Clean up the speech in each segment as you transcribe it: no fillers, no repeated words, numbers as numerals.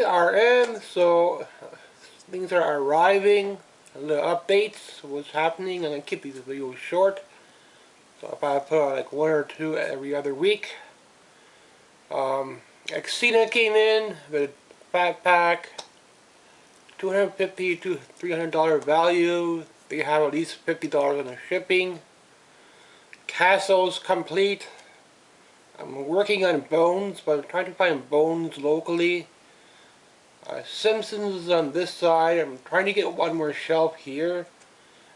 RN, so things are arriving, little updates, what's happening. I'm going to keep these videos short, so if I put out like one or two every other week. Xena came in with a backpack, $250 to $300 value. They have at least $50 on the shipping. Castle's complete. I'm working on bones, but I'm trying to find bones locally. Simpsons is on this side. I'm trying to get one more shelf here.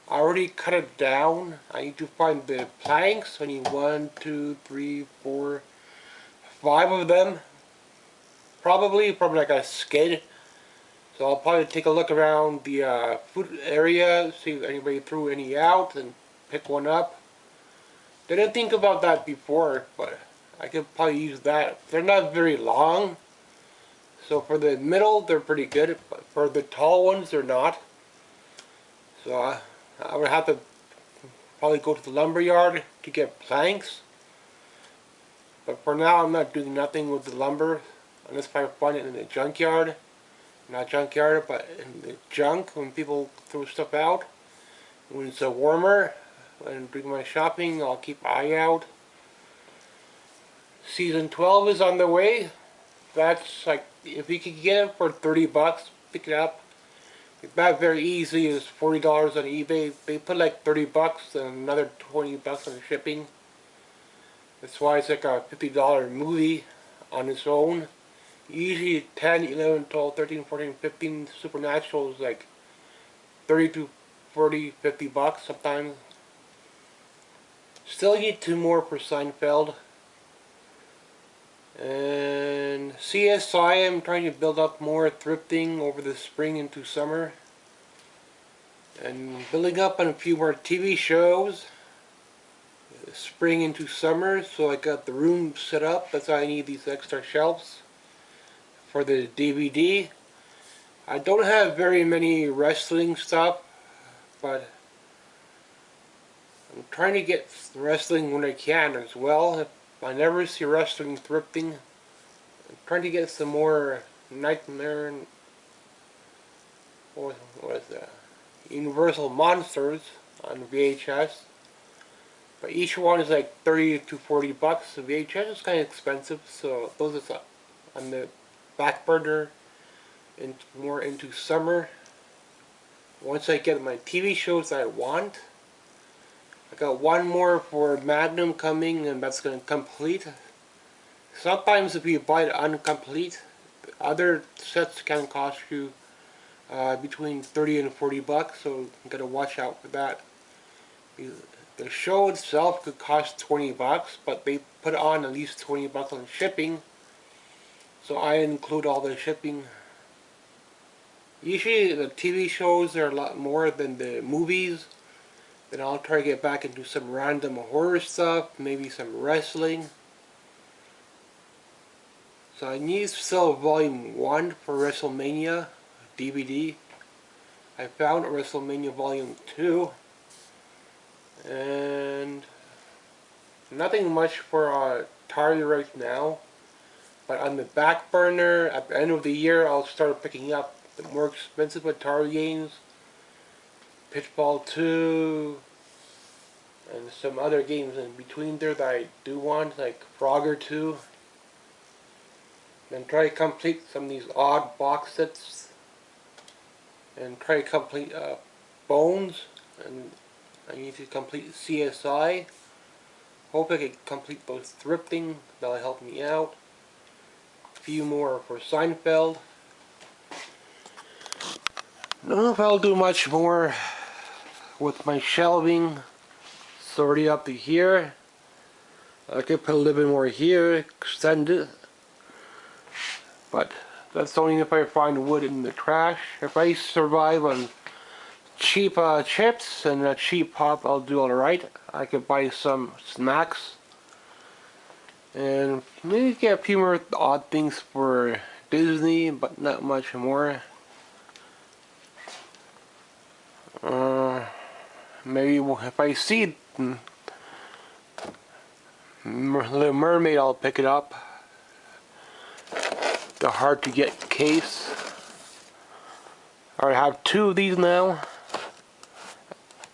I already cut it down. I need to find the planks. I need 1, 2, 3, 4, 5 of them. Probably like a skid. So I'll probably take a look around the food area, see if anybody threw any out, and pick one up. Didn't think about that before, but I could probably use that. They're not very long. So for the middle, they're pretty good, but for the tall ones, they're not. So I would have to probably go to the lumber yard to get planks. But for now, I'm not doing nothing with the lumber, unless I find it in the junkyard. Not junkyard, but in the junk, when people throw stuff out. When it's warmer, and doing my shopping, I'll keep an eye out. Season 12 is on the way. That's like, if you could get it for 30 bucks, pick it up. That very easy is $40 on eBay. They put like 30 bucks and another 20 bucks on the shipping. That's why it's like a $50 movie on its own. Usually 10, 11, 12, 13, 14, 15 Supernatural is like 30 to 40, 50 bucks sometimes. Still need 2 more for Seinfeld. And CSI, I'm trying to build up more thrifting over the spring into summer. And building up on a few more TV shows. Spring into summer, so I got the room set up. That's why I need these extra shelves for the DVD. I don't have very many wrestling stuff, but I'm trying to get wrestling when I can as well. If I never see wrestling thrifting, I'm trying to get some more Nightmare and what is that? Universal Monsters on VHS. But each one is like 30 to 40 bucks. The VHS is kind of expensive, so those are on the back burner and more into summer. Once I get my TV shows that I want, I got one more for Magnum coming, and that's going to complete. Sometimes if you buy it incomplete, other sets can cost you between 30 and 40 bucks, so you got to watch out for that. The show itself could cost 20 bucks, but they put on at least 20 bucks on shipping, so I include all the shipping. Usually the TV shows are a lot more than the movies. Then I'll try to get back into some random horror stuff, maybe some wrestling. So I need to sell Volume 1 for WrestleMania DVD. I found WrestleMania Volume 2. And nothing much for Atari right now. But on the back burner, at the end of the year, I'll start picking up the more expensive Atari games. Pitfall 2, and some other games in between there that I do want, like Frogger 2. Then try to complete some of these odd box sets. And try to complete Bones. And I need to complete CSI. Hope I can complete both thrifting. That'll help me out. A few more for Seinfeld. I don't know if I'll do much more with my shelving. It's already up to here. I could put a little bit more here, extend it. But that's only if I find wood in the trash. If I survive on cheap chips and a cheap pop, I'll do alright. I could buy some snacks. And maybe get a few more odd things for Disney, but not much more. Maybe if I see Little Mermaid, I'll pick it up. the hard to get case. I have 2 of these now.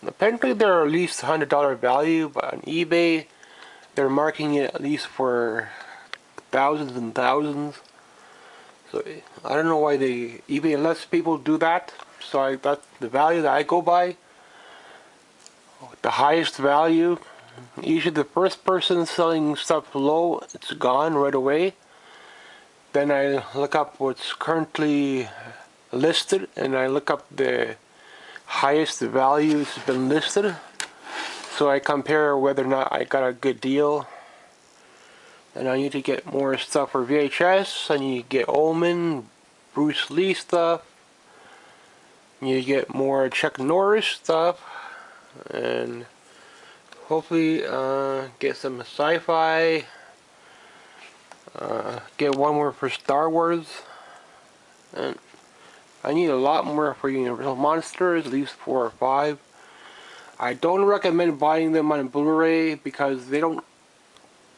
Apparently they're at least $100 value, but on eBay they're marking it at least for thousands and thousands. So I don't know why eBay lets people do that. So that's the value that I go by. The highest value. Usually the first person selling stuff low, it's gone right away. Then I look up what's currently listed, and I look up the highest value that's been listed. So I compare whether or not I got a good deal. And I need to get more stuff for VHS. I need to get Omen, Bruce Lee stuff. I need to get more Chuck Norris stuff. And hopefully get some sci-fi. Get one more for Star Wars. And I need a lot more for Universal Monsters, at least 4 or 5. I don't recommend buying them on Blu-ray because they don't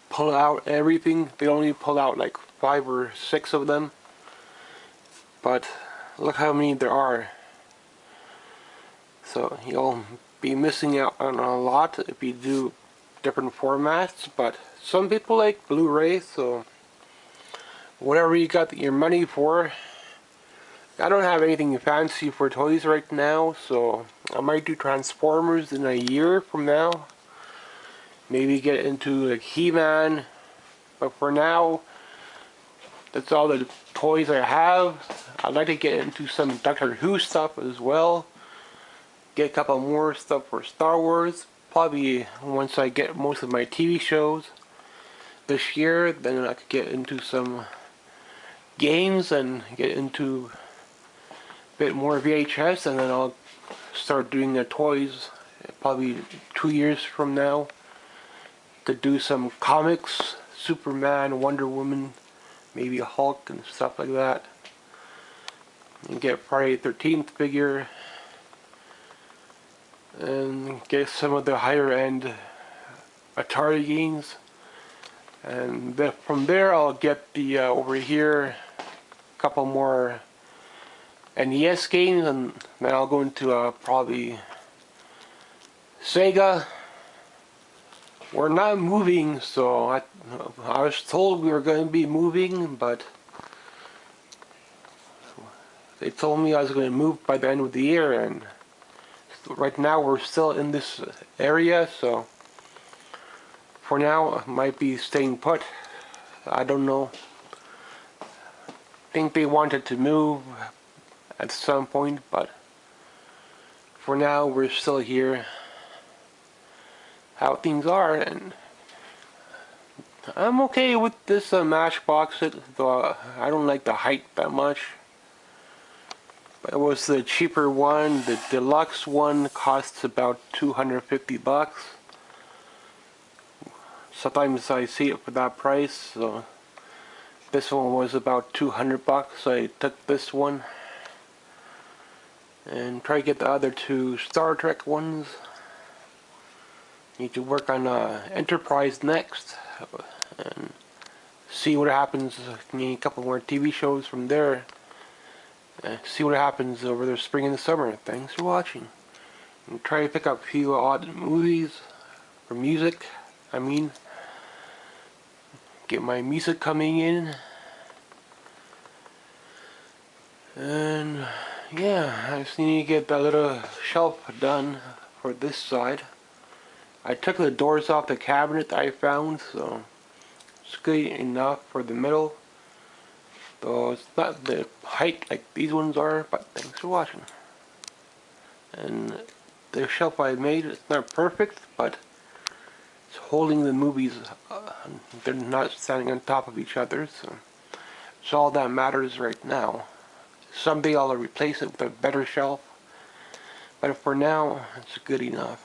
pull out everything. They only pull out like 5 or 6 of them. But look how many there are. So you'll be missing out on a lot if you do different formats. But some people like Blu-ray, so whatever you got your money for. I don't have anything fancy for toys right now, so I might do Transformers in a year from now. Maybe get into like He-Man, but for now, that's all the toys I have. I'd like to get into some Doctor Who stuff as well. Get a couple more stuff for Star Wars. Probably once I get most of my TV shows this year, then I could get into some games and get into bit more VHS, and then I'll start doing the toys probably 2 years from now. Could do some comics, Superman, Wonder Woman, maybe Hulk and stuff like that. And get Friday the 13th figure. And get some of the higher end Atari games. And then from there I'll get the over here a couple more NES games, and then I'll go into probably Sega. We're not moving, so I was told we were going to be moving, but they told me I was going to move by the end of the year, and right now we're still in this area, so for now I might be staying put. I don't know. I think they wanted to move at some point, but for now we're still here. How things are, and I'm okay with this Matchbox, though I don't like the height that much. But it was the cheaper one. The deluxe one costs about $250. Sometimes I see it for that price, so this one was about $200, so I took this one. And try to get the other 2 Star Trek ones. Need to work on Enterprise next. And see what happens. Need a couple more TV shows from there. See what happens over the spring and the summer. Thanks for watching. And try to pick up a few odd movies. For music, I mean. Get my music coming in. And yeah, I just need to get that little shelf done for this side. I took the doors off the cabinet that I found, so it's good enough for the middle. Though it's not the height like these ones are, but thanks for watching. And the shelf I made, it's not perfect, but it's holding the movies. They're not standing on top of each other, so it's all that matters right now. Someday I'll replace it with a better shelf, but for now, it's good enough.